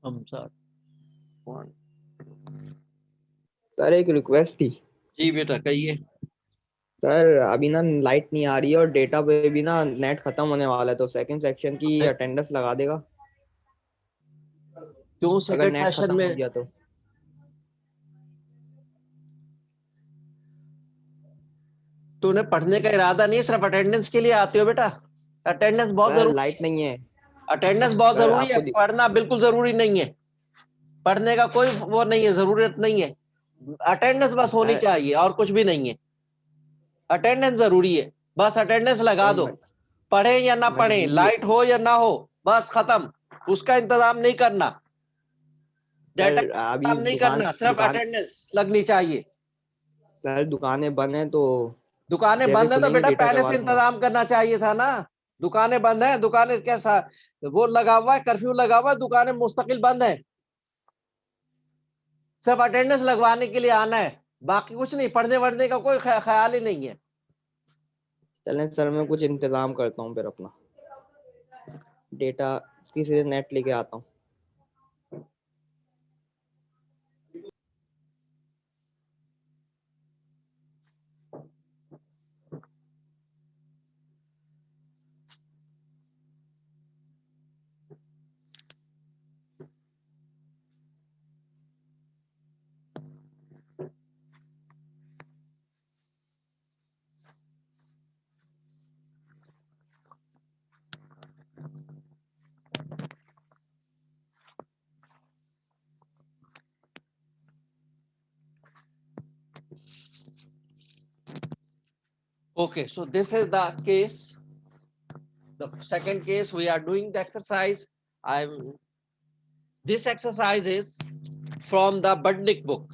हम sir sir एक request थी। जी बेटा कहिए। सर अभी ना लाइट नहीं आ रही है और डेटा पे भी ना नेट खत्म होने वाला है, तो सेकंड सेक्शन की अटेंडेंस लगा देगा क्यों अगर सेकंड नेट सेशन खत्म हो में? गया तो। तूने पढ़ने का इरादा नहीं, सिर्फ अटेंडेंस के लिए आते हो बेटा? अटेंडेंस बहुत सर जरूरी लाइट है। नहीं है। अटेंडेंस बहुत सर जरूरी है, पढ़ना बिल्कुल जरूरी नहीं है। पढ़ने का कोई वो नहीं है, जरूरत नहीं है। अटेंडेंस बस होनी सर चाहिए और कुछ भी नहीं है। अटेंडेंस जरूरी है, बस अटेंडेंस लगा सर दो। पढ़े या ना पढ़े, मजबूरी है। लाइट हो या ना हो, बस खत्म। उसका इंतजाम नहीं करना, डेटा सर का अभी इंतजाम नहीं दुकान करना, सिर्फ दुकान अटेंडेंस लगनी चाहिए। सर दुकानें बंद हैं तो दुकानें जैसे बंद है तो खुलेंगी बेटा डेटा पहले करवा से दूंगा। इंतजाम करना चाहिए था ना। दुकानें बंद है, दुकानें कैसा वो लगा हुआ है, कर्फ्यू लगा हुआ है, दुकानें मुस्तकिल बंद है। सिर्फ अटेंडेंस लगवाने के लिए आना है, बाकी कुछ नहीं। पढ़ने वढ़ने का कोई ख्याल ही नहीं है। चलें सर, मैं कुछ इंतजाम करता हूँ फिर अपना डेटा किसी से नेट लेके आता हूँ। Okay, so this is the case. The second case we are doing the exercise. I'm This exercise is from the Budnik book.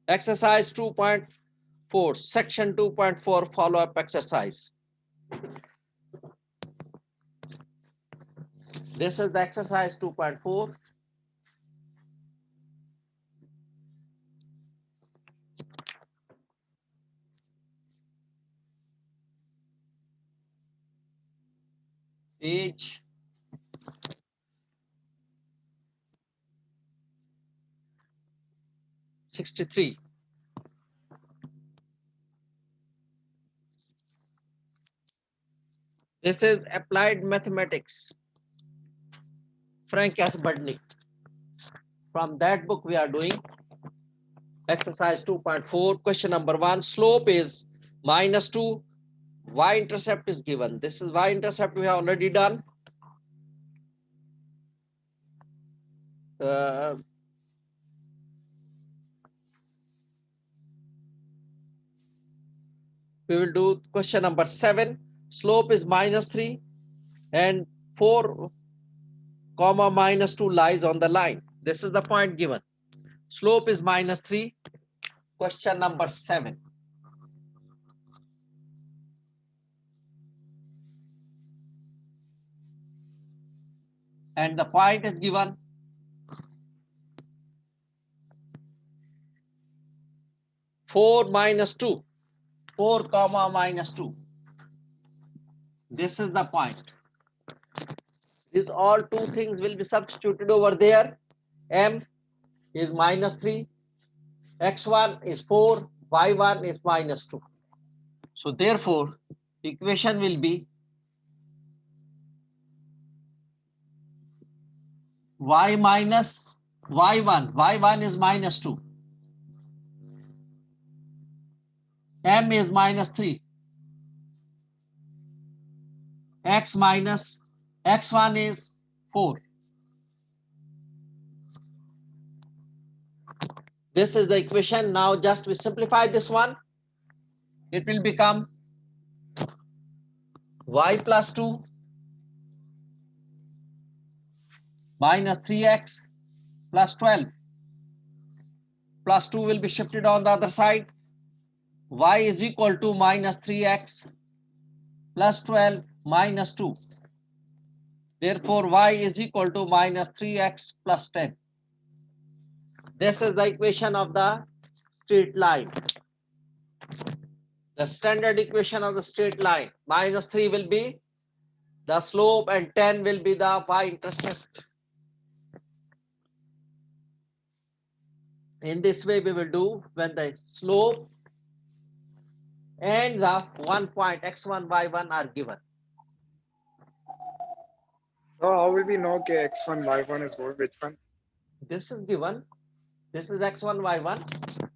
Exercise 2.4, section 2.4 follow-up exercise. This is the exercise 2.4. Page 63. This is applied mathematics, Frank S. Budnik. From that book we are doing exercise 2.4. Question number 1. Slope is -2. Y-intercept is given. This is Y-intercept we have already done. Uh, we will do question number 7. Slope is -3 and 4 comma -2 lies on the line. This is the point given. Slope is -3. Question number 7. And the point is given 4 -2. 4 comma -2. This is the point. These all two things will be substituted over there. M is -3, x1 is 4, y1 is -2. So therefore, equation will be y minus y1 is -2, m is -3, x minus x1 is 4. This is the equation. Now just we simplify this one. It will become y plus 2 minus 3x plus 12 plus 2 will be shifted on the other side. Y is equal to minus 3x plus 12 minus 2. Therefore, y is equal to minus 3x plus 10. This is the equation of the straight line. The standard equation of the straight line. Minus 3 will be the slope and 10 will be the y-intercept. In this way we will do when the slope and the 1 point x1 y1 are given. So how will we know that x1 y1 is what? Which one? This is given, this is x1 y1.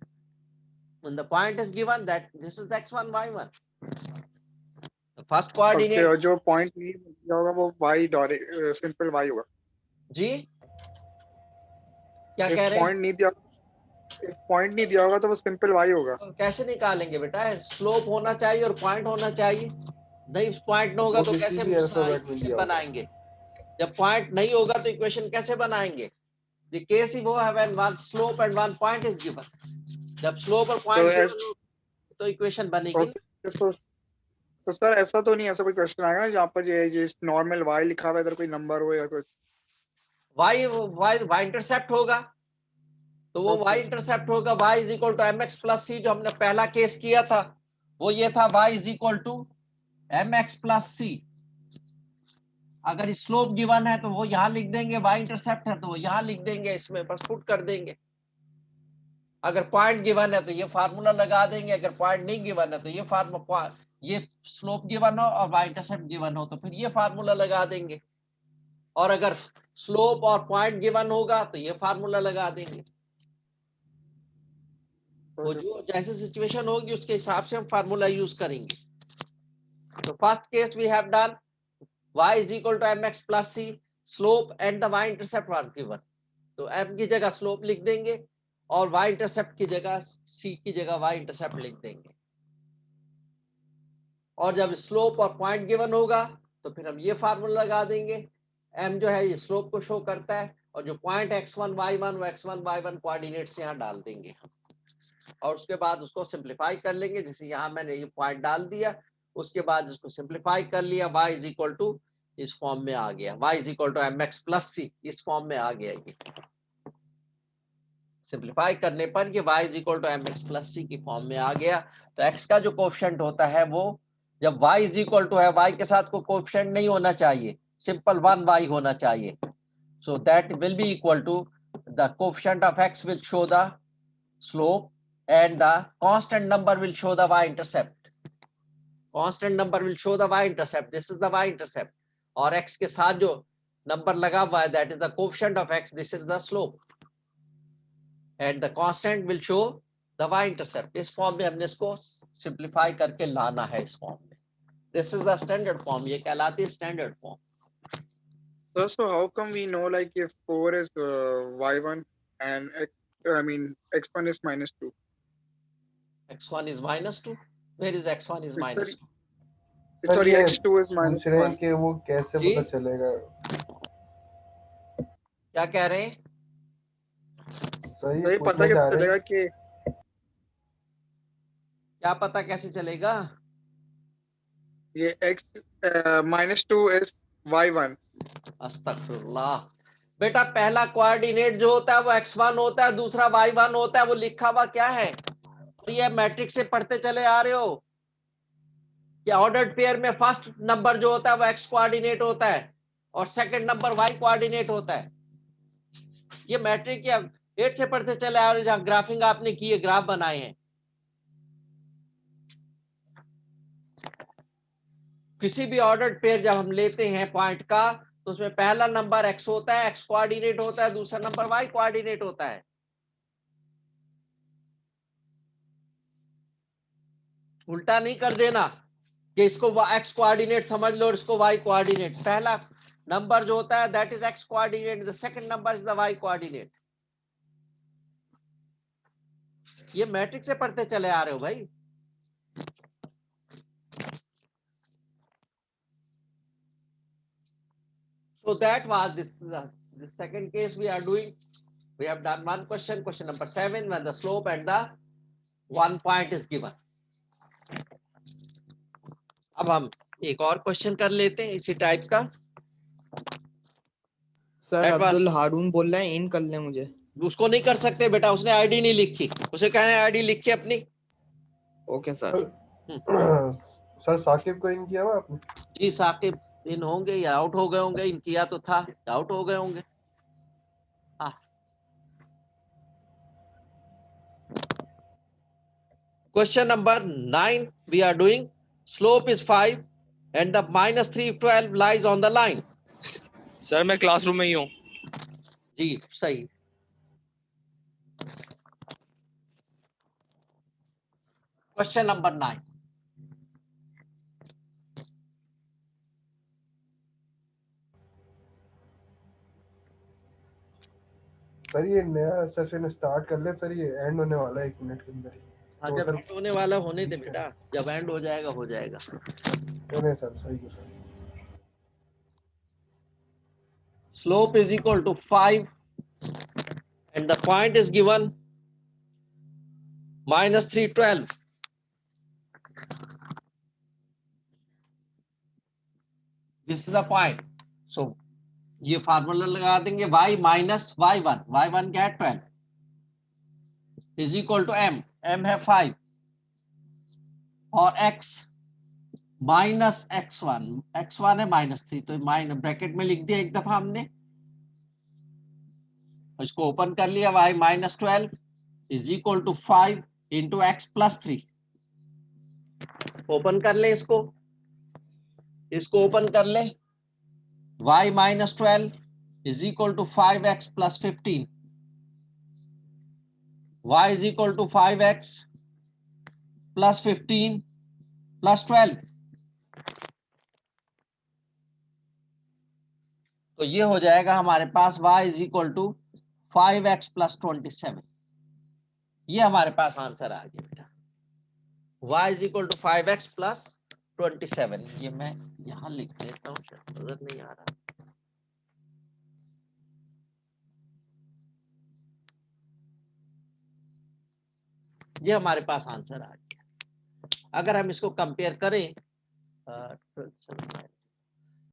When the point is given that this is x1 y1. The first Okay, coordinate. और जो point नहीं दिया होगा वो y simple y होगा. जी क्या If कह रहे point हैं? नहीं दिया, if point नहीं दिया होगा तो वो simple y होगा. तो कैसे निकालेंगे बेटा? स्लोप होना चाहिए और पॉइंट होना चाहिए. नहीं पॉइंट नहीं होगा तो कैसे इक्वेशन बनाएंगे? जब पॉइंट नहीं होगा तो इक्वेशन कैसे बनाएंगे? The case is वो है when one slope and one point is given. जब स्लोप और पॉइंट given हो तो इक्वेशन बनेगी. तो सर ऐसा तो नहीं, ऐसा कोई क्वेश्चन आएगा ना जहाँ पर ये नॉर्मल y लिखा हुआ है, इधर कोई नंबर हो या कुछ? y इंटरसेप्ट होगा तो वो y इंटरसेप्ट होगा y is equal to mx plus c. जो हमने पहला केस किया था वो ये था y is equal to mx plus c. अगर स्लोप गिवन है तो वो यहाँ लिख देंगे, y इंटरसेप्ट है तो वो यहाँ लिख देंगे, इसमें बस पुट कर देंगे. अगर पॉइंट गिवन है तो ये फार्मूला लगा देंगे, अगर पॉइंट नहीं गिवन है तो ये फार्मूला, ये स्लोप गिवन हो और y इंटरसेप्ट गिवन हो तो फिर ये फार्मूला लगा देंगे. और अगर स्लोप और पॉइंट गिवन होगा तो ये फार्मूला लगा देंगे. तो जो जैसे सिचुएशन होगी उसके हिसाब से हम फार्मूला यूज करेंगे. तो first case we have done y is equal to mx plus c, slope and the y intercept are given. तो m की जगह स्लोप लिख देंगे और y इंटरसेप्ट की जगह c की जगह y इंटरसेप्ट लिख देंगे. और जब स्लोप और पॉइंट गिवन होगा तो फिर हम ये फार्मूला लगा देंगे. m जो है ये स्लोप को शो करता है और जो पॉइंट x1 y1 वो x1 y1 कोऑर्डिनेट्स यहाँ डाल देंगे और उसके बाद उसको सिंप्लीफाई कर लेंगे. जैसे यहाँ मैंने ये पॉइंट डाल दिया, उसके बाद इसको सिंप्लीफाई कर लिया, y इज इक्वल टू इस फॉर्म में आ गया, y is equal to mx plus c इस फॉर्म में आ गया. ये सिंप्लीफाई करने पर ये y is equal to mx plus c की फॉर्म में आ गया. तो x का जो कोएफिशिएंट होता है वो जब y इज इक्वल टू है, y के साथ कोई कोएफिशिएंट नहीं होना चाहिए, सिंपल 1y होना चाहिए. So that will be equal to the coefficient of x will show the slope and the constant number will show the y intercept. Constant number will show the y intercept. This is the y intercept. और x के साथ जो number लगा हुआ है that is the coefficient of x. This is the slope. And the constant will show the y intercept. इस फॉर्म में हमने इसको सिंप्लीफाई करके लाना है इस फॉर्म में. This is the standard form. ये कहलाती है standard form. So how come we know like if 4 is y1 and x1 is minus 2? x1 is minus 2. Where is x1 is minus 2? Sorry, x2 is minus 1. कि वो कैसे जी? पता चलेगा? क्या कह रहे हैं? सही पता कैसे चलेगा कि क्या पता कैसे चलेगा? ये x minus 2 is y1. अस्तगफिरुल्लाह. बेटा पहला कोऑर्डिनेट जो होता है वो x1 होता है, दूसरा y1 होता है. वो लिखा हुआ क्या है? और ये मैट्रिक्स से पढ़ते चले आ रहे हो कि ऑर्डर्ड पेयर में फर्स्ट नंबर जो होता है वो x कोऑर्डिनेट होता है और सेकंड नंबर y कोऑर्डिनेट होता है. ये मैट्रिक या 8 से पढ़ते चले आ रहे हो, जहां ग्राफिंग आपने की है, ग्राफ बनाए हैं. किसी भी ऑर्डर्ड पेयर जब हम लेते हैं पॉइंट का तो उसमें पहला नंबर x होता है, x कोऑर्डिनेट होता है, दूसरा नंबर y कोऑर्डिनेट होता है. उल्टा नहीं कर देना कि इसको x कोऑर्डिनेट समझ लो और इसको y कोऑर्डिनेट. पहला नंबर जो होता है that is x coordinate, the second number is the y coordinate. ये मैट्रिक्स से पढ़ते चले आ रहे हो भाई. So that was this the second case we are doing. We have done one question, question number 7, when the slope and the 1 point is given. अब हम एक और क्वेश्चन कर लेते हैं इसी टाइप का. सर अब्दुल हारून बोल रहे हैं इन कर ले मुझे. उसको नहीं कर सकते बेटा, उसने आईडी नहीं लिखी. उसे कहना है आईडी लिख के अपनी. Okay sir. सर साकिब को इन किया हुआ आपने? जी साकिब इन होंगे या आउट हो गए होंगे. इन किया तो था, आउट हो गए होंगे. Question number 9 we are doing. Slope is 5 and the minus 312 lies on the line. Sir मैं क्लासरूम में ही हूँ. जी सही. Question number 9. सर ये नया सेशन स्टार्ट कर ले सर, ये एंड होने वाला है 1 मिनट के अंदर ही. हाँ जब Total- end होने वाला होने दे बेटा, जब एंड हो जाएगा हो जाएगा. नहीं सर, सही है sir. Slope is equal to 5 and the point is given minus 312. This is the point. So ये फार्मूला लगा देंगे y माइनस y1 क्या है 12 इज इक्वल टू m है 5 और x माइनस x1 है -3, तो माइनस ब्रैकेट में लिख दिया एक दफा हमने, इसको ओपन कर लिया. y minus 12 is equal to 5 into x plus 3. Open कर ले इसको ओपन कर ले. y minus 12 is equal to 5x plus 15. Y is equal to 5x plus 15 plus 12. तो ये हो जाएगा हमारे पास y is equal to 5x plus 27. ये हमारे पास आंसर आ गया बेटा. y is equal to 5x plus 27. ये मैं यहां लिख देता हूँ, शायद नजर नहीं आ रहा. ये हमारे पास आंसर आ गया. अगर हम इसको कंपेयर करें